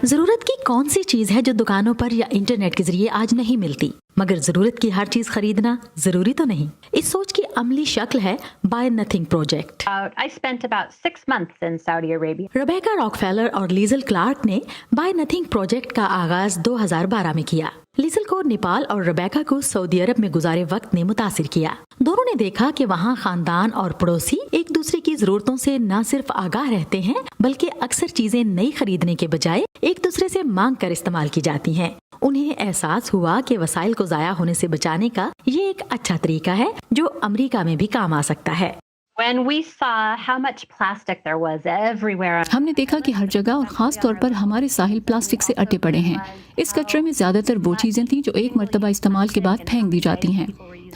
ضرورت کی کون سی چیز ہے جو دکانوں پر یا انٹرنیٹ کے ذریعے آج نہیں ملتی، مگر ضرورت کی ہر چیز خریدنا ضروری تو نہیں؟ اس سوچ کی عملی شکل ہے buy nothing project. I spent about 6 months in Saudi Arabia. Rebecca Rockefeller اور لیزل کلارک نے بائی نتھنگ پروجیکٹ کا آغاز 2012 میں کیا۔ لیزل کو نیپال اور ربیکا کو سعودی عرب میں گزارے وقت نے متاثر کیا۔ دونوں نے دیکھا کہ وہاں خاندان اور پڑوسی ایک دوسرے کی ضرورتوں سے نہ صرف آگاہ رہتے ہیں بلکہ اکثر چیزیں نئی خریدنے کے بجائے ایک دوسرے سے مانگ کر استعمال کی جاتی ہیں۔ انہیں احساس ہوا کہ وسائل کو ضائع ہونے سے بچانے کا یہ ایک اچھا طریقہ ہے جو امریکہ میں بھی کام آ سکتا ہے۔ When we saw how much plastic there was everywhere. ہم نے دیکھا کہ ہر جگہ اور خاص طور پر ہمارے ساحل پلاسٹک سے اٹے پڑے ہیں۔ اس کچرے میں زیادہ تر وہ چیزیں تھیں جو ایک مرتبہ استعمال کے بعد پھینک دی جاتی ہیں۔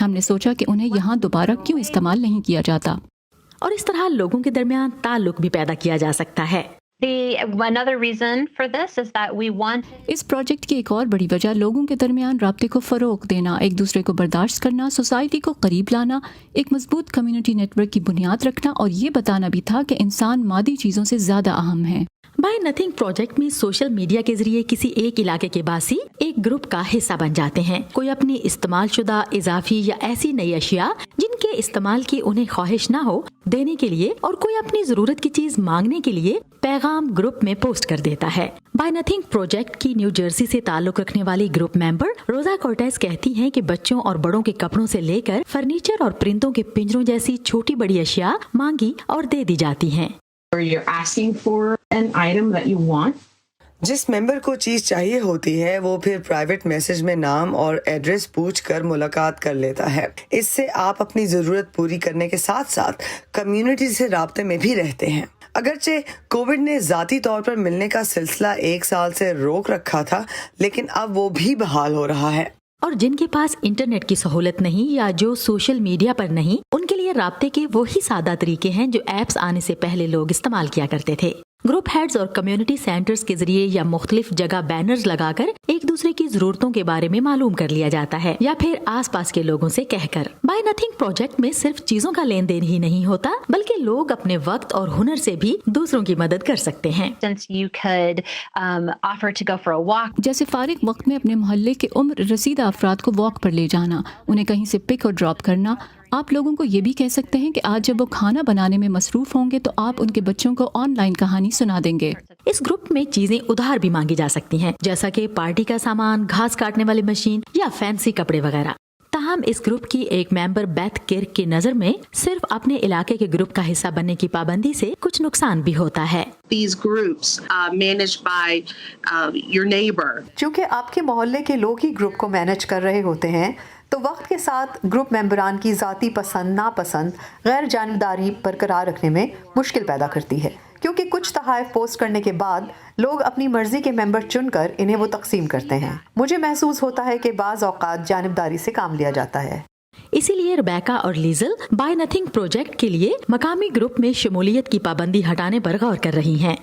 ہم نے سوچا کہ انہیں یہاں دوبارہ کیوں استعمال نہیں کیا جاتا، اور اس طرح لوگوں کے درمیان تعلق بھی پیدا کیا جا سکتا ہے۔ Another reason for this is that we want اس پروجیکٹ کی ایک اور بڑی وجہ لوگوں کے درمیان رابطے کو فروغ دینا، ایک دوسرے کو برداشت کرنا، سوسائٹی کو قریب لانا، ایک مضبوط کمیونٹی نیٹ ورک کی بنیاد رکھنا اور یہ بتانا بھی تھا کہ انسان مادی چیزوں سے زیادہ اہم ہے۔ بائی نتھنگ پروجیکٹ میں سوشل میڈیا کے ذریعے کسی ایک علاقے کے باسی ایک گروپ کا حصہ بن جاتے ہیں۔ کوئی اپنی استعمال شدہ اضافی یا ایسی نئی اشیاء جن کے استعمال کی انہیں خواہش نہ ہو دینے کے لیے، اور کوئی اپنی ضرورت کی چیز مانگنے کے لیے پیغام گروپ میں پوسٹ کر دیتا ہے۔ بائی نتھنگ پروجیکٹ کی نیو جرسی سے تعلق رکھنے والی گروپ ممبر روزا کورٹیز کہتی ہیں کہ بچوں اور بڑوں کے کپڑوں سے لے کر فرنیچر اور پرندوں کے پنجروں جیسی چھوٹی بڑی اشیاء مانگی اور دے دی جاتی ہیں۔ You're asking for an item that you want. جس ممبر کو چیز چاہیے ہوتی ہے وہ پھر پرائیویٹ میسج میں نام اور ایڈریس پوچھ کر ملاقات کر لیتا ہے۔ اس سے آپ اپنی ضرورت پوری کرنے کے ساتھ ساتھ کمیونٹی سے رابطے میں بھی رہتے ہیں۔ اگرچہ کووڈ نے ذاتی طور پر ملنے کا سلسلہ 1 سال سے روک رکھا تھا، لیکن اب وہ بھی بحال ہو رہا ہے۔ اور جن کے پاس انٹرنیٹ کی سہولت نہیں یا جو سوشل میڈیا پر نہیں، ان کے لیے رابطے کے وہی سادہ طریقے ہیں جو ایپس آنے سے پہلے لوگ استعمال کیا کرتے تھے۔ گروپ ہیڈز اور کمیونٹی سینٹرز کے ذریعے یا مختلف جگہ بینرز لگا کر ایک دوسرے کی ضرورتوں کے بارے میں معلوم کر لیا جاتا ہے، یا پھر آس پاس کے لوگوں سے کہہ کر۔ بائی نتھنگ پروجیکٹ میں صرف چیزوں کا لین دین ہی نہیں ہوتا بلکہ لوگ اپنے وقت اور ہنر سے بھی دوسروں کی مدد کر سکتے ہیں۔ since you could offer to go for a walk. جیسے فارغ وقت میں اپنے محلے کے عمر رسیدہ افراد کو واک پر لے جانا، انہیں کہیں سے پک اور ڈراپ کرنا۔ آپ لوگوں کو یہ بھی کہہ سکتے ہیں کہ آج جب وہ کھانا بنانے میں مصروف ہوں گے تو آپ ان کے بچوں کو آن لائن کہانی سنا دیں گے۔ اس گروپ میں چیزیں ادھار بھی مانگی جا سکتی ہیں، جیسا کہ پارٹی کا سامان، گھاس کاٹنے والی مشین یا فینسی کپڑے وغیرہ۔ تاہم اس گروپ کی ایک ممبر بیتھ کرک کی نظر میں صرف اپنے علاقے کے گروپ کا حصہ بننے کی پابندی سے کچھ نقصان بھی ہوتا ہے۔ These groups managed by your neighbor. چونکہ آپ کے محلے کے لوگ ہی گروپ کو مینج کر رہے ہوتے ہیں تو وقت کے ساتھ گروپ ممبران کی ذاتی پسند ناپسند غیر جانبداری برقرار رکھنے میں مشکل پیدا کرتی ہے، کیونکہ کچھ تحائف پوسٹ کرنے کے بعد لوگ اپنی مرضی کے ممبر چن کر انہیں وہ تقسیم کرتے ہیں۔ مجھے محسوس ہوتا ہے کہ بعض اوقات جانبداری سے کام لیا جاتا ہے۔ اسی لیے ربیکا اور لیزل بائی نتھنگ پروجیکٹ کے لیے مقامی گروپ میں شمولیت کی پابندی ہٹانے پر غور کر رہی ہیں۔